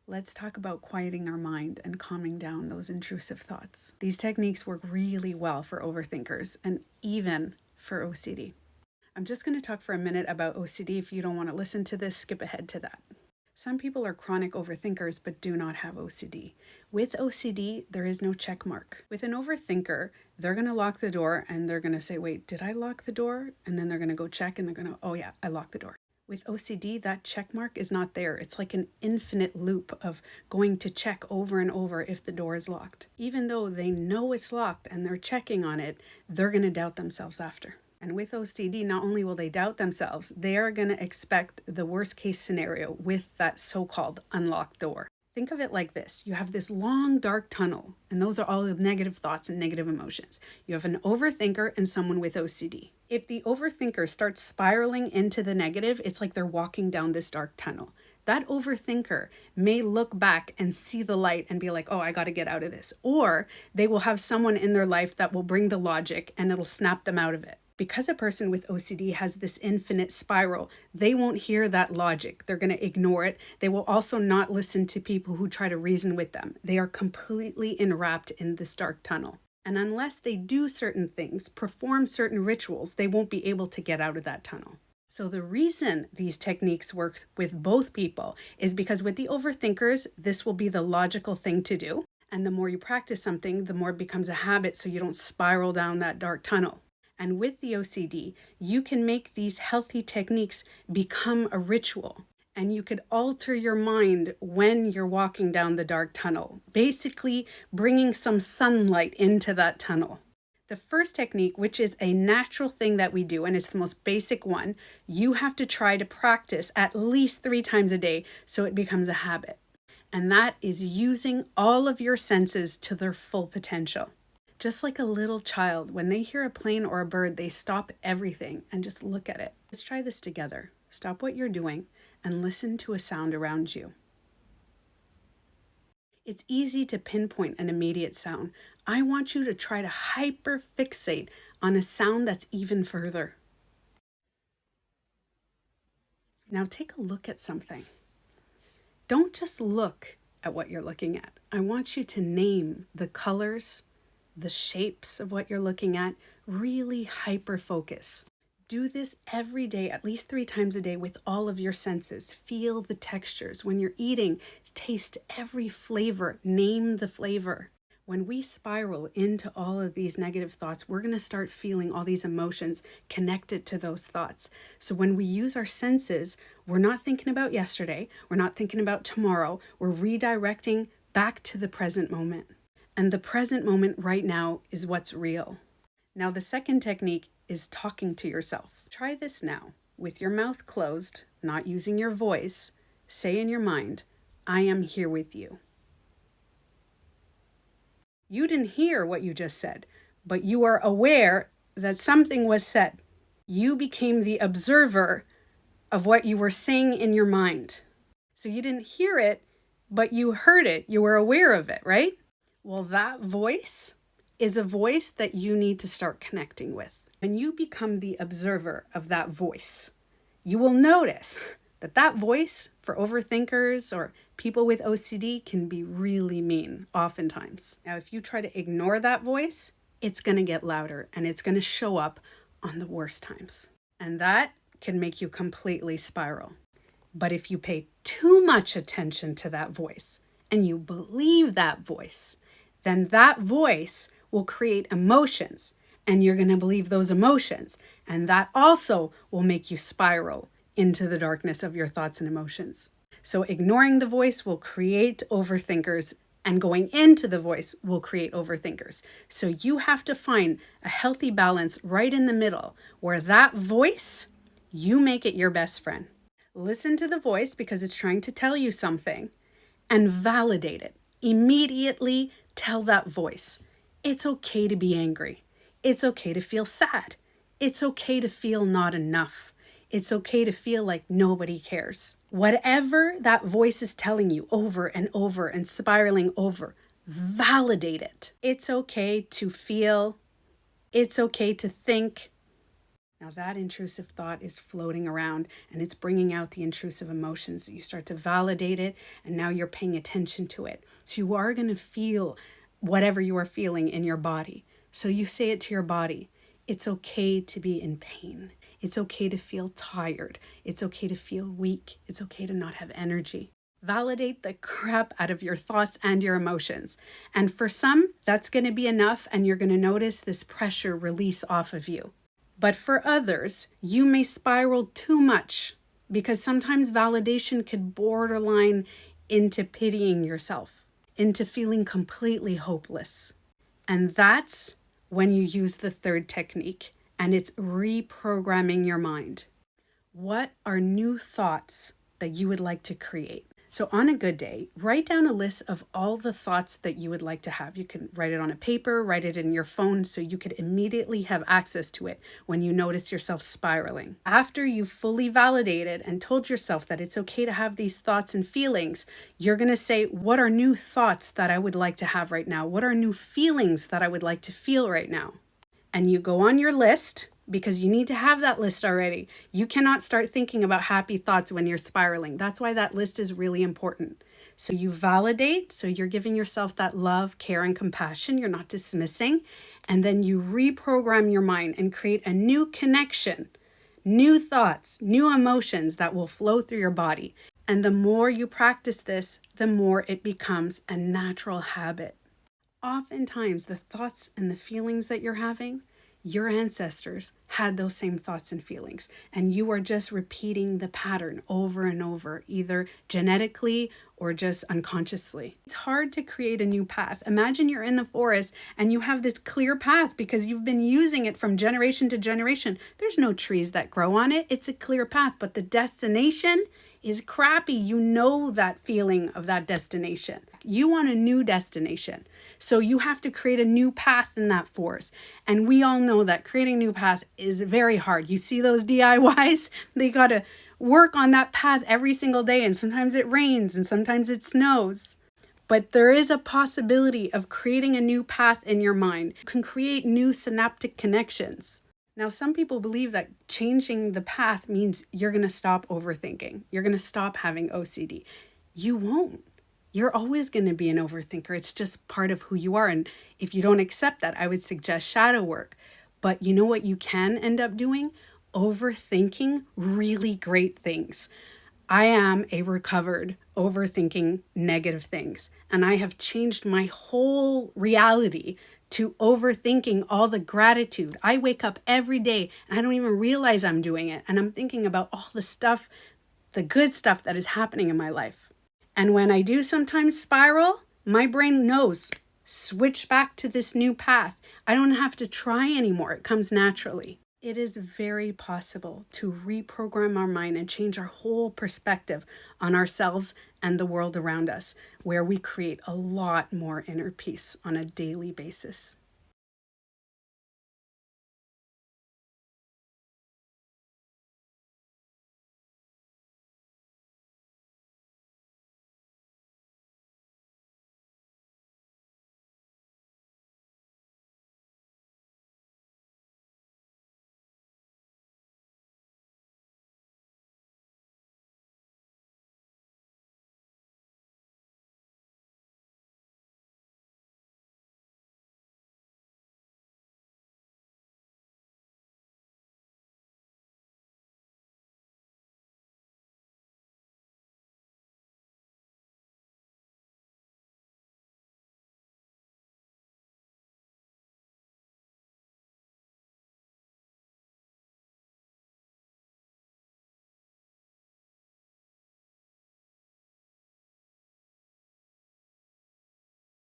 Let's talk about quieting our mind and calming down those intrusive thoughts. These techniques work really well for overthinkers and even for OCD. I'm just going to talk for a minute about OCD. If you don't want to listen to this, skip ahead to that. Some people are chronic overthinkers but do not have OCD. With OCD, there is no check mark. With an overthinker, they're going to lock the door and they're going to say, wait, did I lock the door? And then they're going to go check and they're going to, oh yeah, I locked the door. With OCD, that check mark is not there. It's like an infinite loop of going to check over and over if the door is locked. Even though they know it's locked and they're checking on it, they're going to doubt themselves after. And with OCD, not only will they doubt themselves, they are going to expect the worst case scenario with that so-called unlocked door. Think of it like this. You have this long, dark tunnel, and those are all the negative thoughts and negative emotions. You have an overthinker and someone with OCD. If the overthinker starts spiraling into the negative, it's like they're walking down this dark tunnel. That overthinker may look back and see the light and be like, oh, I got to get out of this. Or they will have someone in their life that will bring the logic and it'll snap them out of it. Because a person with OCD has this infinite spiral, they won't hear that logic. They're going to ignore it. They will also not listen to people who try to reason with them. They are completely enwrapped in this dark tunnel. And unless they do certain things, perform certain rituals, they won't be able to get out of that tunnel. So the reason these techniques work with both people is because with the overthinkers, this will be the logical thing to do. And the more you practice something, the more it becomes a habit so you don't spiral down that dark tunnel. And with the OCD, you can make these healthy techniques become a ritual. And you could alter your mind when you're walking down the dark tunnel, basically bringing some sunlight into that tunnel. The first technique, which is a natural thing that we do, and it's the most basic one, you have to try to practice at least 3 times a day so it becomes a habit. And that is using all of your senses to their full potential. Just like a little child, when they hear a plane or a bird, they stop everything and just look at it. Let's try this together. Stop what you're doing and listen to a sound around you. It's easy to pinpoint an immediate sound. I want you to try to hyper-fixate on a sound that's even further. Now take a look at something. Don't just look at what you're looking at. I want you to name the colors, the shapes of what you're looking at. Really hyper-focus. Do this every day, at least 3 times a day with all of your senses. Feel the textures. When you're eating, taste every flavor. Name the flavor. When we spiral into all of these negative thoughts, we're going to start feeling all these emotions connected to those thoughts. So when we use our senses, we're not thinking about yesterday. We're not thinking about tomorrow. We're redirecting back to the present moment. And the present moment right now is what's real. Now, the second technique is talking to yourself. Try this now. With your mouth closed, not using your voice, say in your mind, I am here with you. You didn't hear what you just said, but you are aware that something was said. You became the observer of what you were saying in your mind. So you didn't hear it, but you heard it. You were aware of it, right? Well, that voice is a voice that you need to start connecting with. When you become the observer of that voice, you will notice that that voice for overthinkers or people with OCD can be really mean oftentimes. Now, if you try to ignore that voice, it's going to get louder and it's going to show up on the worst times. And that can make you completely spiral. But if you pay too much attention to that voice and you believe that voice, then that voice will create emotions and you're going to believe those emotions. And that also will make you spiral into the darkness of your thoughts and emotions. So ignoring the voice will create overthinkers and going into the voice will create overthinkers. So you have to find a healthy balance right in the middle where that voice, you make it your best friend. Listen to the voice because it's trying to tell you something and validate it. Immediately tell that voice, it's okay to be angry. It's okay to feel sad. It's okay to feel not enough. It's okay to feel like nobody cares. Whatever that voice is telling you over and over and spiraling over, validate it. It's okay to feel. It's okay to think. Now that intrusive thought is floating around and it's bringing out the intrusive emotions. You start to validate it and now you're paying attention to it. So you are going to feel whatever you are feeling in your body. So you say it to your body. It's okay to be in pain. It's okay to feel tired. It's okay to feel weak. It's okay to not have energy. Validate the crap out of your thoughts and your emotions. And for some, that's going to be enough and you're going to notice this pressure release off of you. But for others, you may spiral too much because sometimes validation could borderline into pitying yourself, into feeling completely hopeless. And that's when you use the third technique, and it's reprogramming your mind. What are new thoughts that you would like to create? So on a good day, write down a list of all the thoughts that you would like to have. You can write it on a paper, write it in your phone so you could immediately have access to it when you notice yourself spiraling. After you've fully validated and told yourself that it's okay to have these thoughts and feelings, you're going to say, what are new thoughts that I would like to have right now? What are new feelings that I would like to feel right now? And you go on your list, because you need to have that list already. You cannot start thinking about happy thoughts when you're spiraling. That's why that list is really important. So you validate, so you're giving yourself that love, care, and compassion. You're not dismissing. And then you reprogram your mind and create a new connection, new thoughts, new emotions that will flow through your body. And the more you practice this, the more it becomes a natural habit. Oftentimes, the thoughts and the feelings that you're having, your ancestors had those same thoughts and feelings, and you are just repeating the pattern over and over, either genetically or just unconsciously. It's hard to create a new path. Imagine you're in the forest and you have this clear path because you've been using it from generation to generation. There's no trees that grow on it. It's a clear path, but the destination is crappy. You know that feeling of that destination. You want a new destination. So you have to create a new path in that forest. And we all know that creating a new path is very hard. You see those DIYs? They got to work on that path every single day. And sometimes it rains and sometimes it snows. But there is a possibility of creating a new path in your mind. You can create new synaptic connections. Now, some people believe that changing the path means you're going to stop overthinking. You're going to stop having OCD. You won't. You're always going to be an overthinker. It's just part of who you are. And if you don't accept that, I would suggest shadow work. But you know what you can end up doing? Overthinking really great things. I am a recovered overthinking negative things. And I have changed my whole reality to overthinking all the gratitude. I wake up every day and I don't even realize I'm doing it. And I'm thinking about all the stuff, the good stuff that is happening in my life. And when I do sometimes spiral, my brain knows, switch back to this new path. I don't have to try anymore. It comes naturally. It is very possible to reprogram our mind and change our whole perspective on ourselves and the world around us, where we create a lot more inner peace on a daily basis.